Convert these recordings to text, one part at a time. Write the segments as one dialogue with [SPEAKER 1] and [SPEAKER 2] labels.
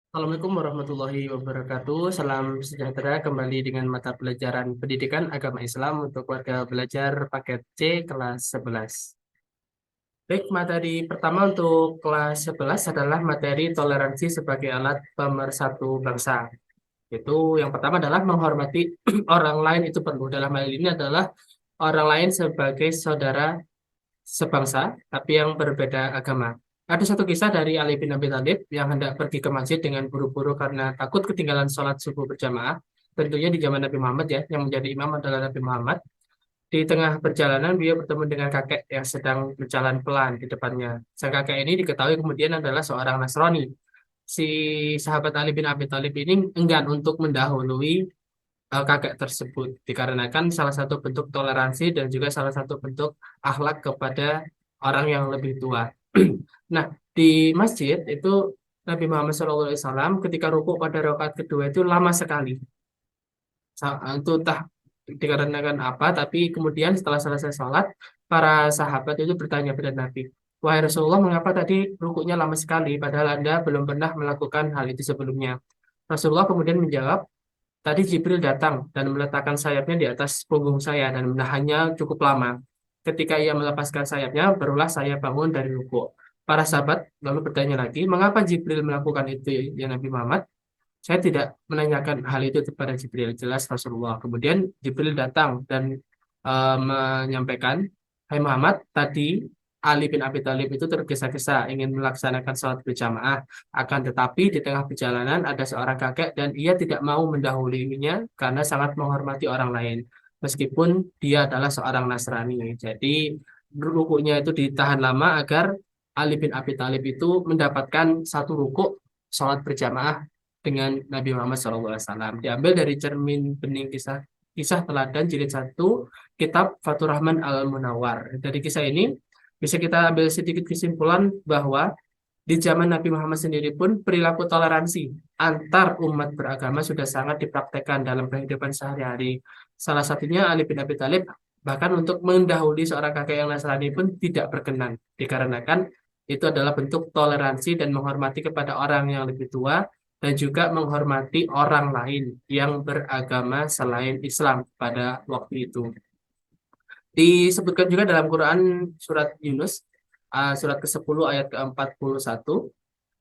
[SPEAKER 1] Assalamualaikum warahmatullahi wabarakatuh. Salam sejahtera kembali dengan mata pelajaran Pendidikan Agama Islam untuk warga belajar paket C kelas 11. Baik, materi pertama untuk kelas 11 adalah materi toleransi sebagai alat pemersatu bangsa. Itu yang pertama adalah menghormati orang lain itu perlu. Dalam hal ini adalah orang lain sebagai saudara sebangsa, tapi yang berbeda agama. Ada satu kisah dari Ali bin Abi Thalib yang hendak pergi ke masjid dengan buru-buru karena takut ketinggalan sholat subuh berjamaah. Tentunya di zaman Nabi Muhammad ya, yang menjadi imam adalah Nabi Muhammad. Di tengah perjalanan, beliau bertemu dengan kakek yang sedang berjalan pelan di depannya. Sang kakek ini diketahui kemudian adalah seorang Nasrani. Si sahabat Ali bin Abi Thalib ini enggan untuk mendahului kakek tersebut dikarenakan salah satu bentuk toleransi dan juga salah satu bentuk akhlak kepada orang yang lebih tua. Nah, di masjid itu Nabi Muhammad SAW ketika rukuk pada rakaat kedua itu lama sekali. Itu entah dikarenakan apa, tapi kemudian setelah selesai sholat, para sahabat itu bertanya pada Nabi, "Wahai Rasulullah, mengapa tadi rukuknya lama sekali, padahal Anda belum pernah melakukan hal itu sebelumnya?" Rasulullah kemudian menjawab, "Tadi Jibril datang dan meletakkan sayapnya di atas punggung saya dan menahannya cukup lama. Ketika ia melepaskan sayapnya, barulah saya bangun dari rukuk." Para sahabat lalu bertanya lagi, "Mengapa Jibril melakukan itu ya Nabi Muhammad?" "Saya tidak menanyakan hal itu kepada Jibril," jelas Rasulullah. Kemudian Jibril datang dan menyampaikan, "Hai Muhammad, tadi Ali bin Abi Thalib itu tergesa-gesa ingin melaksanakan sholat berjamaah. Akan tetapi di tengah perjalanan ada seorang kakek dan ia tidak mau mendahulunya karena sangat menghormati orang lain. Meskipun dia adalah seorang Nasrani. Jadi rukuknya itu ditahan lama agar Ali bin Abi Thalib itu mendapatkan satu rukuk sholat berjamaah dengan Nabi Muhammad SAW. Diambil dari cermin bening kisah kisah teladan jilid 1 kitab Fathur Rahman Al-Munawwar. Dari kisah ini bisa kita ambil sedikit kesimpulan bahwa di zaman Nabi Muhammad sendiri pun perilaku toleransi antar umat beragama sudah sangat dipraktekkan dalam kehidupan sehari-hari. Salah satunya Ali bin Abi Thalib bahkan untuk mendahului seorang kakek yang Nasrani pun tidak berkenan dikarenakan itu adalah bentuk toleransi dan menghormati kepada orang yang lebih tua dan juga menghormati orang lain yang beragama selain Islam pada waktu itu. Disebutkan juga dalam Quran surat Yunus, surat ke-10 ayat ke-41,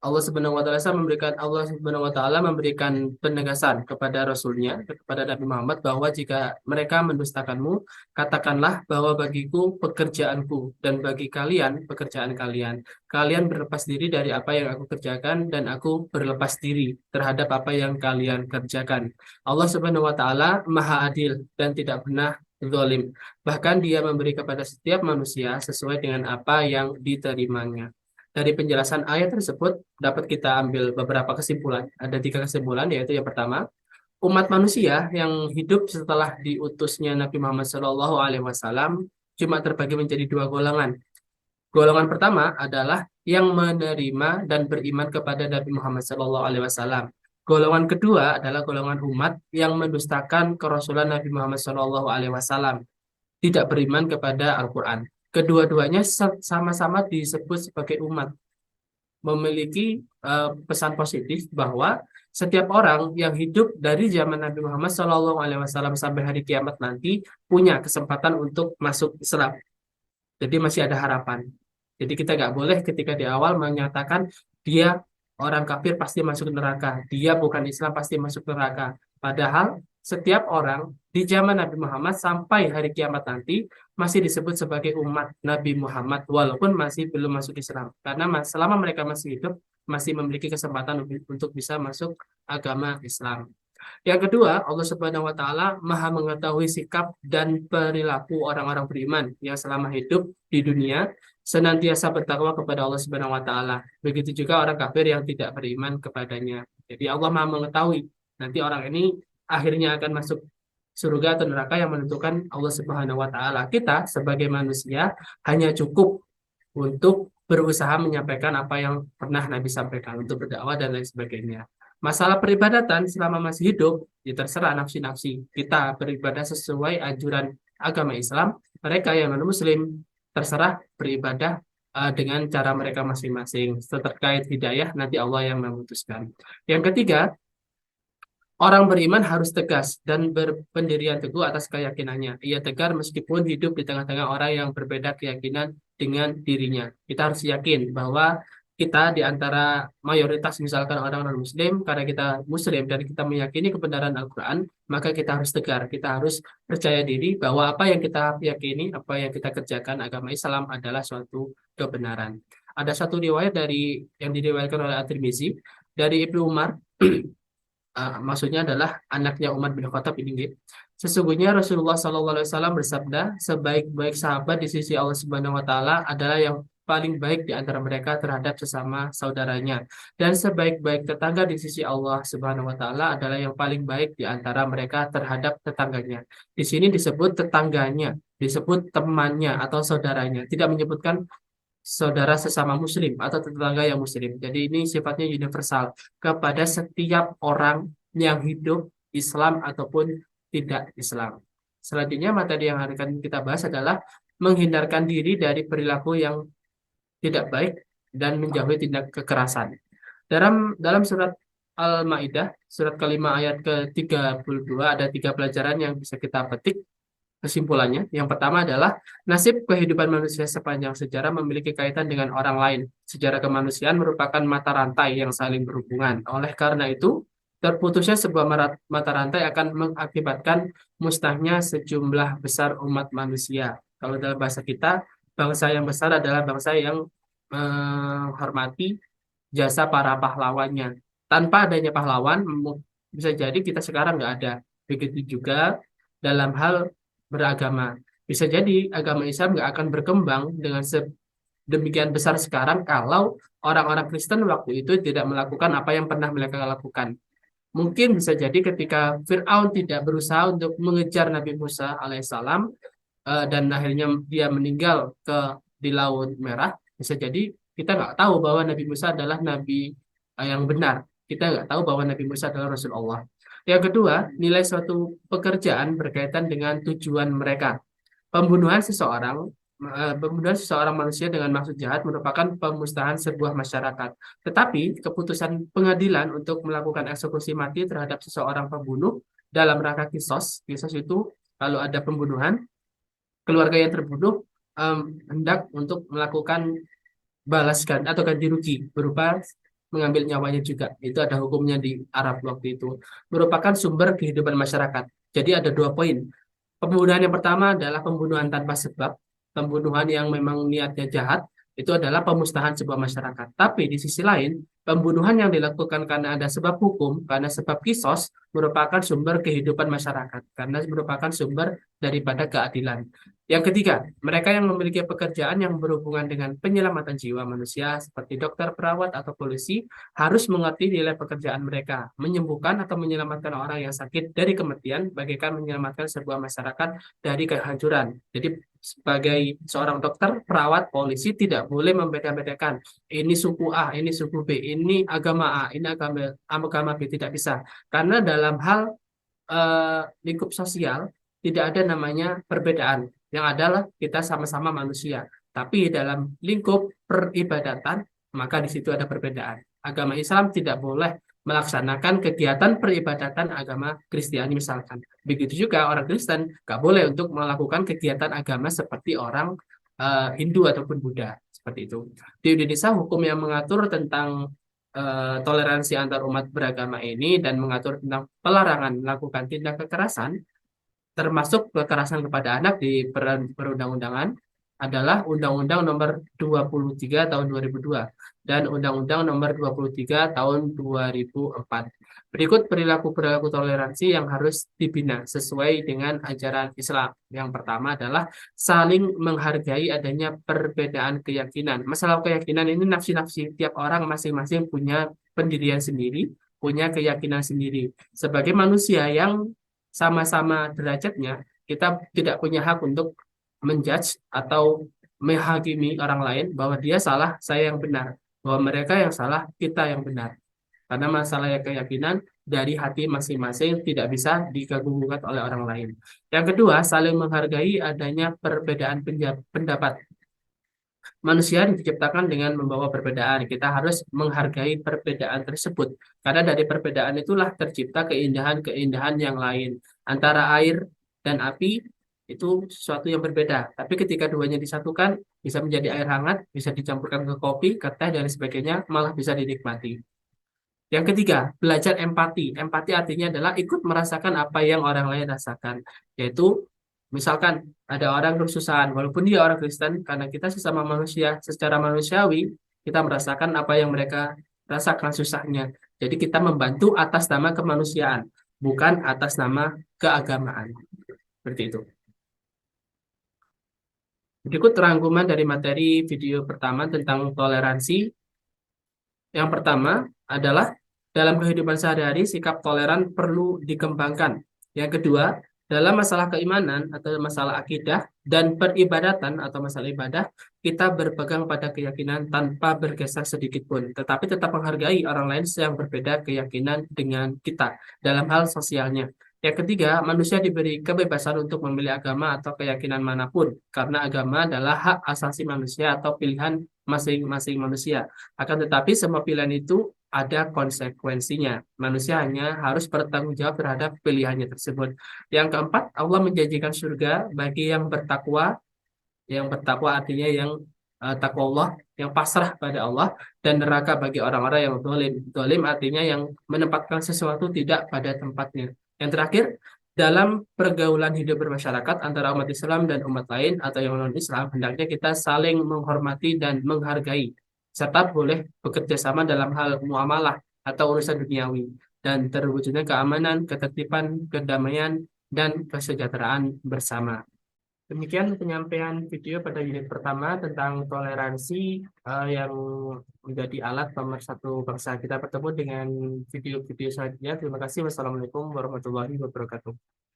[SPEAKER 1] Allah Subhanahu wa taala memberikan penegasan kepada Rasulnya, kepada Nabi Muhammad bahwa jika mereka mendustakanmu, katakanlah bahwa bagiku pekerjaanku dan bagi kalian pekerjaan kalian. Kalian berlepas diri dari apa yang aku kerjakan dan aku berlepas diri terhadap apa yang kalian kerjakan. Allah Subhanahu wa taala Maha Adil dan tidak pernah zalim. Bahkan Dia memberi kepada setiap manusia sesuai dengan apa yang diterimanya. Dari penjelasan ayat tersebut dapat kita ambil beberapa kesimpulan. Ada 3 kesimpulan, yaitu yang pertama, umat manusia yang hidup setelah diutusnya Nabi Muhammad SAW cuma terbagi menjadi 2 golongan. Golongan pertama adalah yang menerima dan beriman kepada Nabi Muhammad SAW. Golongan kedua adalah golongan umat yang mendustakan kerasulan Nabi Muhammad SAW, tidak beriman kepada Al-Quran. Kedua-duanya sama-sama disebut sebagai umat, memiliki pesan positif bahwa setiap orang yang hidup dari zaman Nabi Muhammad SAW sampai hari kiamat nanti punya kesempatan untuk masuk Islam. Jadi masih ada harapan. Jadi kita nggak boleh ketika di awal menyatakan dia orang kafir pasti masuk neraka, dia bukan Islam pasti masuk neraka. Padahal setiap orang di zaman Nabi Muhammad sampai hari kiamat nanti masih disebut sebagai umat Nabi Muhammad walaupun masih belum masuk Islam. Karena selama mereka masih hidup masih memiliki kesempatan untuk bisa masuk agama Islam. Yang kedua, Allah Subhanahu wa taala Maha mengetahui sikap dan perilaku orang-orang beriman yang selama hidup di dunia senantiasa bertakwa kepada Allah Subhanahu wa taala. Begitu juga orang kafir yang tidak beriman kepadanya. Jadi Allah Maha mengetahui nanti orang ini akhirnya akan masuk surga atau neraka yang menentukan Allah Subhanahu wa taala. Kita sebagai manusia hanya cukup untuk berusaha menyampaikan apa yang pernah Nabi sampaikan untuk berdakwah dan lain sebagainya. Masalah peribadatan selama masih hidup, ya terserah nafsi-nafsi. Kita beribadah sesuai anjuran agama Islam. Mereka yang non-muslim terserah beribadah dengan cara mereka masing-masing. Terkait hidayah, nanti Allah yang memutuskan. Yang ketiga, orang beriman harus tegas dan berpendirian teguh atas keyakinannya. Ia tegar meskipun hidup di tengah-tengah orang yang berbeda keyakinan dengan dirinya. Kita harus yakin bahwa kita di antara mayoritas misalkan orang non-Muslim, karena kita Muslim dan kita meyakini kebenaran Al-Quran, maka kita harus tegar. Kita harus percaya diri bahwa apa yang kita yakini, apa yang kita kerjakan agama Islam adalah suatu kebenaran. Ada satu riwayat yang diriwayatkan oleh At-Tirmizi dari Ibnu Umar. Maksudnya adalah anaknya Umar bin Khattab ini. Gitu. Sesungguhnya Rasulullah SAW bersabda, sebaik-baik sahabat di sisi Allah Subhanahu Wa Taala adalah yang paling baik di antara mereka terhadap sesama saudaranya, dan sebaik-baik tetangga di sisi Allah Subhanahu Wa Taala adalah yang paling baik di antara mereka terhadap tetangganya. Di sini disebut tetangganya, disebut temannya atau saudaranya, tidak menyebutkan saudara sesama muslim atau tetangga yang muslim. Jadi ini sifatnya universal kepada setiap orang yang hidup Islam ataupun tidak Islam. Selanjutnya materi yang akan kita bahas adalah menghindarkan diri dari perilaku yang tidak baik dan menjauhi tindak kekerasan. Dalam surat Al-Maidah, surat kelima ayat ke-32 ada 3 pelajaran yang bisa kita petik. Kesimpulannya, yang pertama adalah nasib kehidupan manusia sepanjang sejarah memiliki kaitan dengan orang lain. Sejarah kemanusiaan merupakan mata rantai yang saling berhubungan. Oleh karena itu, terputusnya sebuah mata rantai akan mengakibatkan musnahnya sejumlah besar umat manusia. Kalau dalam bahasa kita, bangsa yang besar adalah bangsa yang menghormati jasa para pahlawannya. Tanpa adanya pahlawan, bisa jadi kita sekarang nggak ada. Begitu juga dalam hal beragama. Bisa jadi agama Islam nggak akan berkembang dengan sedemikian besar sekarang kalau orang-orang Kristen waktu itu tidak melakukan apa yang pernah mereka lakukan. Mungkin bisa jadi ketika Fir'aun tidak berusaha untuk mengejar Nabi Musa alaihissalam dan akhirnya dia meninggal di Laut Merah, bisa jadi kita nggak tahu bahwa Nabi Musa adalah Nabi yang benar. Kita nggak tahu bahwa Nabi Musa adalah Rasulullah. Yang kedua, nilai suatu pekerjaan berkaitan dengan tujuan mereka. Pembunuhan seseorang, pembunuhan seseorang manusia dengan maksud jahat merupakan pemusnahan sebuah masyarakat. Tetapi keputusan pengadilan untuk melakukan eksekusi mati terhadap seseorang pembunuh dalam rangka kisos, kisos itu kalau ada pembunuhan, keluarga yang terbunuh hendak untuk melakukan balaskan atau ganti rugi berupa mengambil nyawanya juga. Itu ada hukumnya di Arab waktu itu. Merupakan sumber kehidupan masyarakat. Jadi ada 2 poin. Pembunuhan yang pertama adalah pembunuhan tanpa sebab. Pembunuhan yang memang niatnya jahat. Itu adalah pemusnahan sebuah masyarakat. Tapi di sisi lain, pembunuhan yang dilakukan karena ada sebab hukum, karena sebab kisos, merupakan sumber kehidupan masyarakat. Karena merupakan sumber daripada keadilan. Yang ketiga, mereka yang memiliki pekerjaan yang berhubungan dengan penyelamatan jiwa manusia seperti dokter, perawat, atau polisi harus mengerti nilai pekerjaan mereka, menyembuhkan atau menyelamatkan orang yang sakit dari kematian, bagaikan menyelamatkan sebuah masyarakat dari kehancuran. Jadi sebagai seorang dokter, perawat, polisi tidak boleh membeda-bedakan ini suku A, ini suku B, ini agama A, ini agama B, tidak bisa. Karena dalam hal lingkup sosial tidak ada namanya perbedaan. Yang adalah kita sama-sama manusia. Tapi dalam lingkup peribadatan, maka di situ ada perbedaan. Agama Islam tidak boleh melaksanakan kegiatan peribadatan agama Kristiani misalkan. Begitu juga orang Kristen nggak boleh untuk melakukan kegiatan agama seperti orang Hindu ataupun Buddha. Seperti itu. Di Indonesia hukum yang mengatur tentang toleransi antar umat beragama ini dan mengatur tentang pelarangan melakukan tindak kekerasan termasuk kekerasan kepada anak di perundang-undangan adalah Undang-Undang Nomor 23 Tahun 2002 dan Undang-Undang Nomor 23 Tahun 2004. Berikut perilaku-perilaku toleransi yang harus dibina sesuai dengan ajaran Islam. Yang pertama adalah saling menghargai adanya perbedaan keyakinan. Masalah keyakinan ini nafsi-nafsi. Tiap orang masing-masing punya pendirian sendiri, punya keyakinan sendiri. Sebagai manusia yang sama-sama derajatnya, kita tidak punya hak untuk menjudge atau menghakimi orang lain bahwa dia salah, saya yang benar. Bahwa mereka yang salah, kita yang benar. Karena masalah keyakinan dari hati masing-masing tidak bisa diganggu-gugat oleh orang lain. Yang kedua, saling menghargai adanya perbedaan pendapat. manusia diciptakan dengan membawa perbedaan. Kita harus menghargai perbedaan tersebut. Karena dari perbedaan itulah tercipta keindahan-keindahan yang lain. Antara air dan api itu sesuatu yang berbeda. Tapi ketika duanya disatukan, bisa menjadi air hangat, bisa dicampurkan ke kopi, ke teh, dan sebagainya, malah bisa dinikmati. Yang ketiga, belajar empati. Empati artinya adalah ikut merasakan apa yang orang lain rasakan. Yaitu, misalkan ada orang kesusahan, walaupun dia orang Kristen, karena kita sesama manusia, secara manusiawi, kita merasakan apa yang mereka rasakan susahnya. Jadi kita membantu atas nama kemanusiaan, bukan atas nama keagamaan. Seperti itu. Berikut rangkuman dari materi video pertama tentang toleransi. Yang pertama adalah dalam kehidupan sehari-hari sikap toleran perlu dikembangkan. Yang kedua, dalam masalah keimanan atau masalah akidah dan peribadatan atau masalah ibadah, kita berpegang pada keyakinan tanpa bergeser sedikit pun, tetapi tetap menghargai orang lain yang berbeda keyakinan dengan kita dalam hal sosialnya. Yang ketiga, manusia diberi kebebasan untuk memilih agama atau keyakinan manapun, karena agama adalah hak asasi manusia atau pilihan masing-masing manusia. Akan tetapi semua pilihan itu ada konsekuensinya. Manusia hanya harus bertanggung jawab terhadap pilihannya tersebut. Yang keempat, Allah menjanjikan surga bagi yang bertakwa. Yang bertakwa artinya yang takwa Allah, yang pasrah pada Allah, dan neraka bagi orang-orang yang zalim. Zalim artinya yang menempatkan sesuatu tidak pada tempatnya. Yang terakhir, dalam pergaulan hidup bermasyarakat antara umat Islam dan umat lain atau yang non-Islam, hendaknya kita saling menghormati dan menghargai, serta boleh bekerja sama dalam hal muamalah atau urusan duniawi, dan terwujudnya keamanan, ketertiban, kedamaian, dan kesejahteraan bersama. Demikian penyampaian video pada unit pertama tentang toleransi yang menjadi alat pemersatu bangsa. Kita bertemu dengan video-video selanjutnya. Terima kasih. Wassalamualaikum warahmatullahi wabarakatuh.